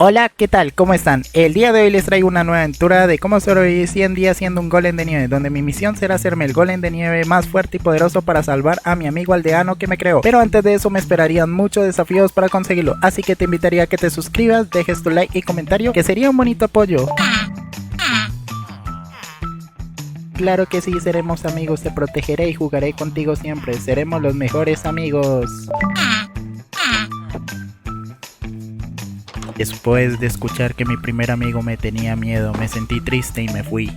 Hola, ¿qué tal? ¿Cómo están? El día de hoy les traigo una nueva aventura de cómo sobrevivir 100 días siendo un golem de nieve, donde mi misión será hacerme el golem de nieve más fuerte y poderoso para salvar a mi amigo aldeano que me creó. Pero antes de eso me esperarían muchos desafíos para conseguirlo, así que te invitaría a que te suscribas, dejes tu like y comentario, que sería un bonito apoyo. Claro que sí, seremos amigos, te protegeré y jugaré contigo siempre, seremos los mejores amigos. Después de escuchar que mi primer amigo me tenía miedo, me sentí triste y me fui.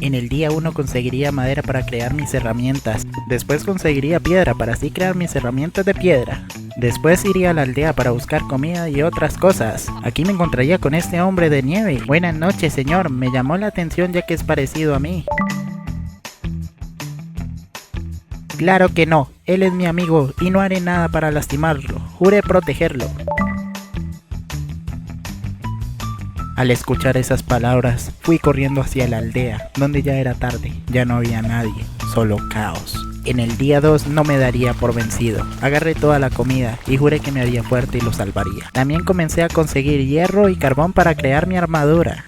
En el día 1 conseguiría madera para crear mis herramientas. Después conseguiría piedra para así crear mis herramientas de piedra. Después iría a la aldea para buscar comida y otras cosas. Aquí me encontraría con este hombre de nieve. Buenas noches, señor. Me llamó la atención ya que es parecido a mí. Claro que no. Él es mi amigo y no haré nada para lastimarlo. Juré protegerlo. Al escuchar esas palabras, fui corriendo hacia la aldea, donde ya era tarde, ya no había nadie, solo caos. En el día 2 no me daría por vencido, agarré toda la comida y juré que me haría fuerte y lo salvaría. También comencé a conseguir hierro y carbón para crear mi armadura.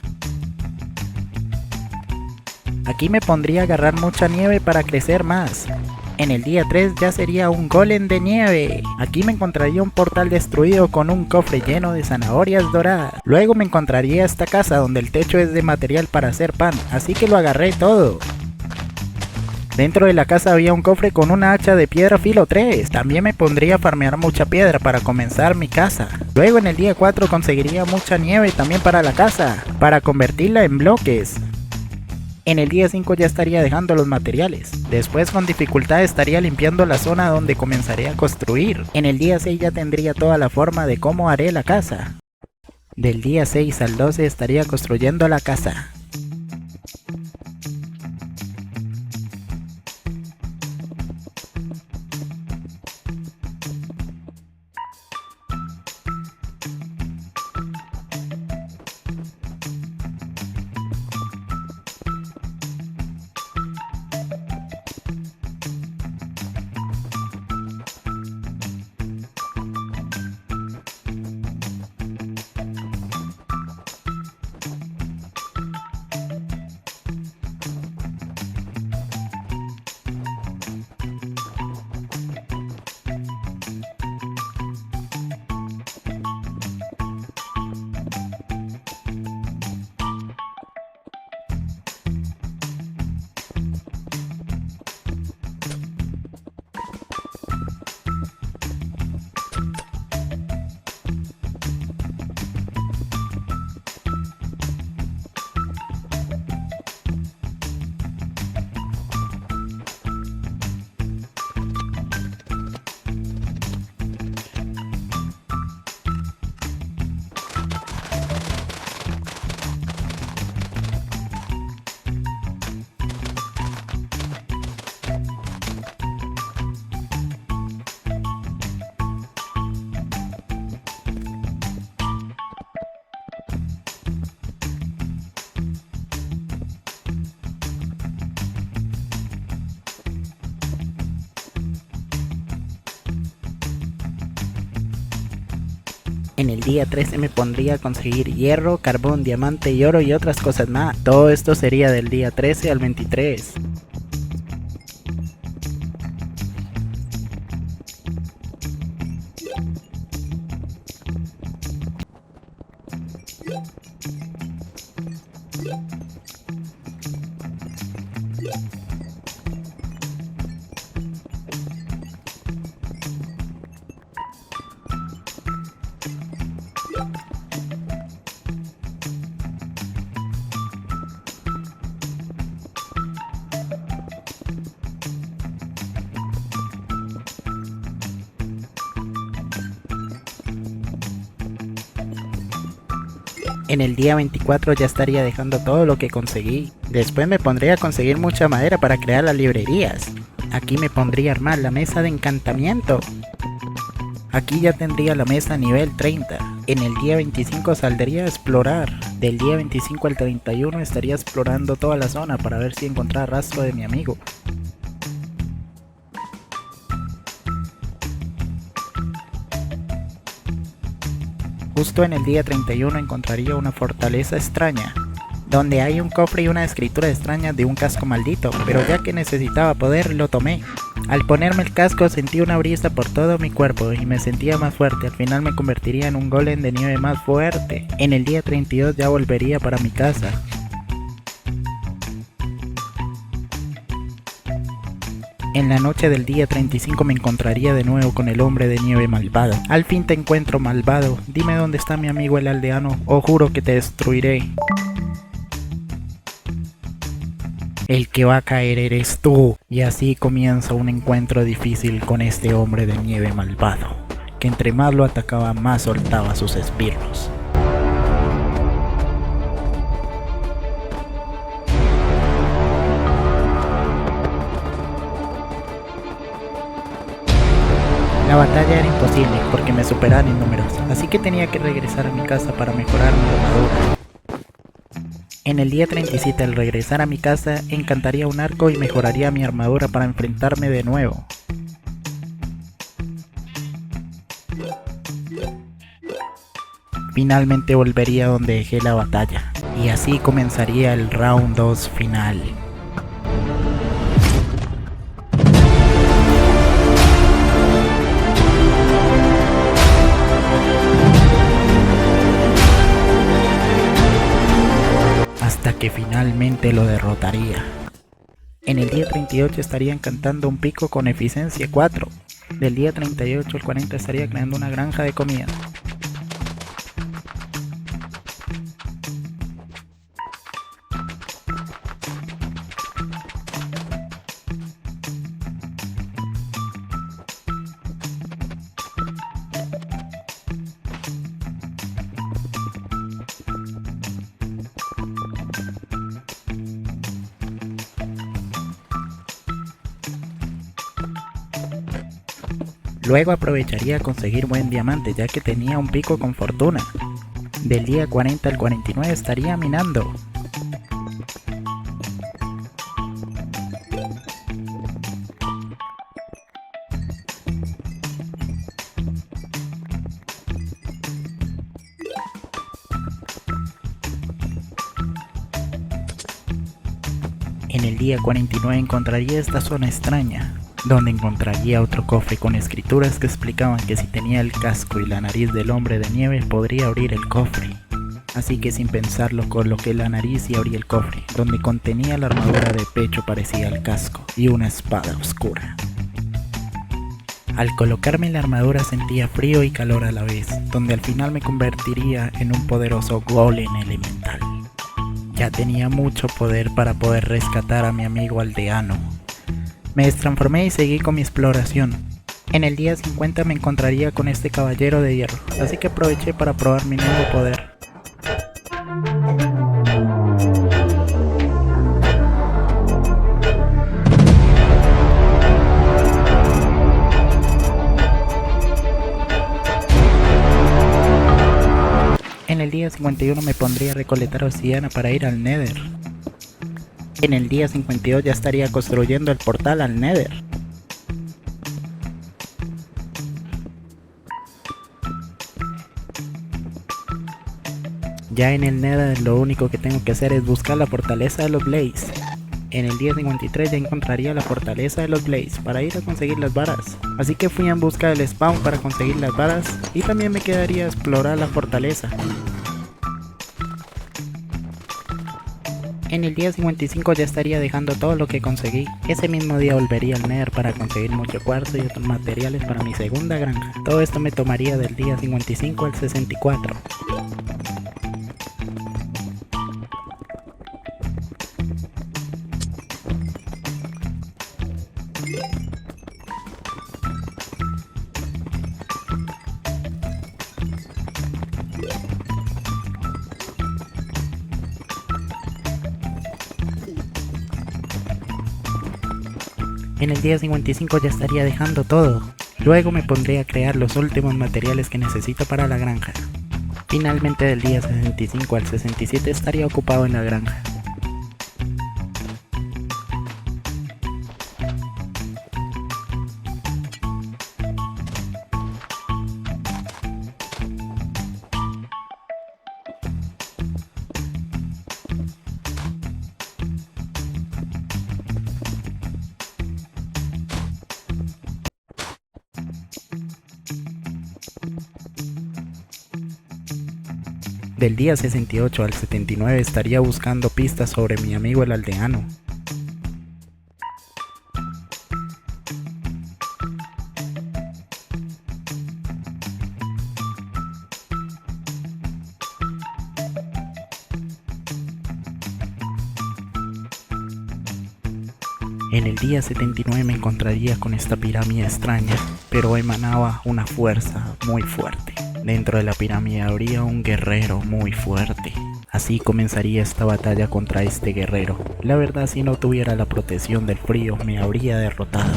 Aquí me pondría a agarrar mucha nieve para crecer más. En el día 3 ya sería un golem de nieve. Aquí me encontraría un portal destruido con un cofre lleno de zanahorias doradas. Luego me encontraría esta casa donde el techo es de material para hacer pan, así que lo agarré todo. Dentro de la casa había un cofre con una hacha de piedra filo 3. También me pondría a farmear mucha piedra para comenzar mi casa. Luego en el día 4 conseguiría mucha nieve también para la casa, para convertirla en bloques. En el día 5 ya estaría dejando los materiales. Después con dificultad estaría limpiando la zona donde comenzaré a construir. En el día 6 ya tendría toda la forma de cómo haré la casa. Del día 6 al 12 estaría construyendo la casa. En el día 13 me pondría a conseguir hierro, carbón, diamante y oro y otras cosas más. Todo esto sería del día 13 al 23. En el día 24 ya estaría dejando todo lo que conseguí. Después me pondría a conseguir mucha madera para crear las librerías. Aquí me pondría a armar la mesa de encantamiento. Aquí ya tendría la mesa nivel 30. En el día 25 saldría a explorar. Del día 25 al 31 estaría explorando toda la zona para ver si encontraba rastro de mi amigo. Justo en el día 31 encontraría una fortaleza extraña, donde hay un cofre y una escritura extraña de un casco maldito, pero ya que necesitaba poder, lo tomé. Al ponerme el casco sentí una brisa por todo mi cuerpo y me sentía más fuerte. Al final me convertiría en un golem de nieve más fuerte. En el día 32 ya volvería para mi casa. En la noche del día 35 me encontraría de nuevo con el hombre de nieve malvado. Al fin te encuentro, malvado. Dime dónde está mi amigo el aldeano, o juro que te destruiré. El que va a caer eres tú. Y así comienza un encuentro difícil con este hombre de nieve malvado, que entre más lo atacaba más soltaba sus esbirros. La batalla era imposible porque me superaban en números, así que tenía que regresar a mi casa para mejorar mi armadura. En el día 37 al regresar a mi casa encantaría un arco y mejoraría mi armadura para enfrentarme de nuevo. Finalmente volvería donde dejé la batalla, y así comenzaría el round 2 final. Hasta que finalmente lo derrotaría. En el día 38 estaría encantando un pico con eficiencia 4. Del día 38 al 40 estaría creando una granja de comida. Luego aprovecharía a conseguir buen diamante ya que tenía un pico con fortuna. Del día 40 al 49 estaría minando. En el día 49 encontraría esta zona extraña, donde encontraría otro cofre con escrituras que explicaban que si tenía el casco y la nariz del hombre de nieve podría abrir el cofre. Así que sin pensarlo coloqué la nariz y abrí el cofre, donde contenía la armadura de pecho parecida al casco y una espada oscura. Al colocarme la armadura sentía frío y calor a la vez, donde al final me convertiría en un poderoso golem elemental. Ya tenía mucho poder para poder rescatar a mi amigo aldeano. Me transformé y seguí con mi exploración. En el día 50 me encontraría con este caballero de hierro, así que aproveché para probar mi nuevo poder. En el día 51 me pondría a recolectar obsidiana para ir al Nether. En el día 52 ya estaría construyendo el portal al Nether. Ya en el Nether lo único que tengo que hacer es buscar la fortaleza de los Blaze. En el día 53 ya encontraría la fortaleza de los Blaze para ir a conseguir las varas. Así que fui en busca del spawn para conseguir las varas y también me quedaría a explorar la fortaleza. En el día 55 ya estaría dejando todo lo que conseguí. Ese mismo día volvería al Nether para conseguir mucho cuarzo y otros materiales para mi segunda granja. Todo esto me tomaría del día 55 al 64. En el día 55 ya estaría dejando todo. Luego me pondré a crear los últimos materiales que necesito para la granja. Finalmente del día 65 al 67 estaría ocupado en la granja. Del día 68 al 79 estaría buscando pistas sobre mi amigo el aldeano. En el día 79 me encontraría con esta pirámide extraña, pero emanaba una fuerza muy fuerte. Dentro de la pirámide habría un guerrero muy fuerte. Así comenzaría esta batalla contra este guerrero. La verdad, si no tuviera la protección del frío, me habría derrotado.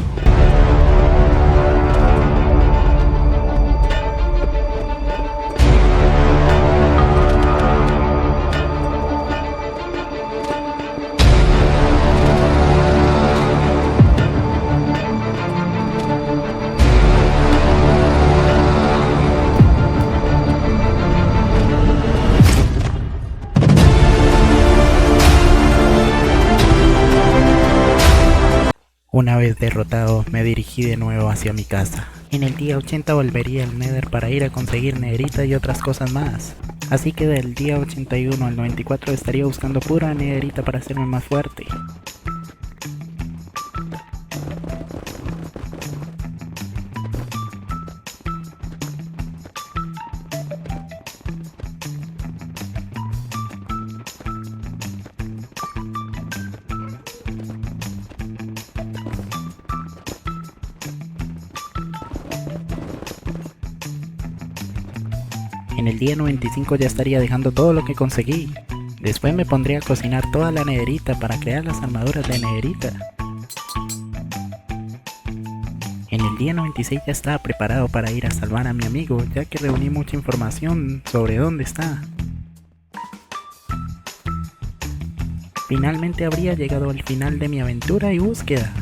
Una vez derrotado, me dirigí de nuevo hacia mi casa. En el día 80 volvería al Nether para ir a conseguir nederita y otras cosas más. Así que del día 81 al 94 estaría buscando pura nederita para hacerme más fuerte. En el día 95 ya estaría dejando todo lo que conseguí. Después me pondría a cocinar toda la nederita para crear las armaduras de nederita. En el día 96 ya estaba preparado para ir a salvar a mi amigo, ya que reuní mucha información sobre dónde está. Finalmente habría llegado al final de mi aventura y búsqueda.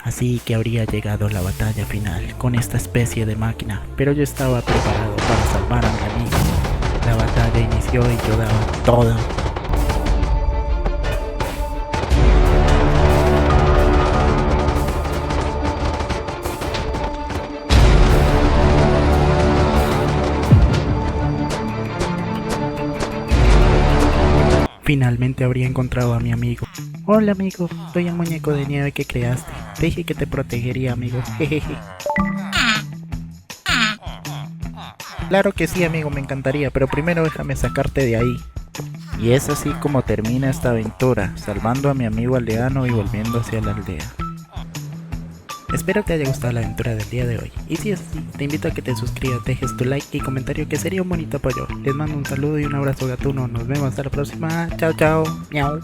Así que habría llegado la batalla final con esta especie de máquina, pero yo estaba preparado para salvar a mi amigo. La batalla inició y yo daba todo. Finalmente habría encontrado a mi amigo. Hola amigo, soy el muñeco de nieve que creaste. Te dije que te protegería, amigo. Jejeje. Claro que sí, amigo, me encantaría, pero primero déjame sacarte de ahí. Y es así como termina esta aventura, salvando a mi amigo aldeano y volviendo hacia la aldea. Espero te haya gustado la aventura del día de hoy. Y si es así, te invito a que te suscribas, dejes tu like y comentario que sería un bonito apoyo. Les mando un saludo y un abrazo gatuno. Nos vemos hasta la próxima. Chao, chao. Miau.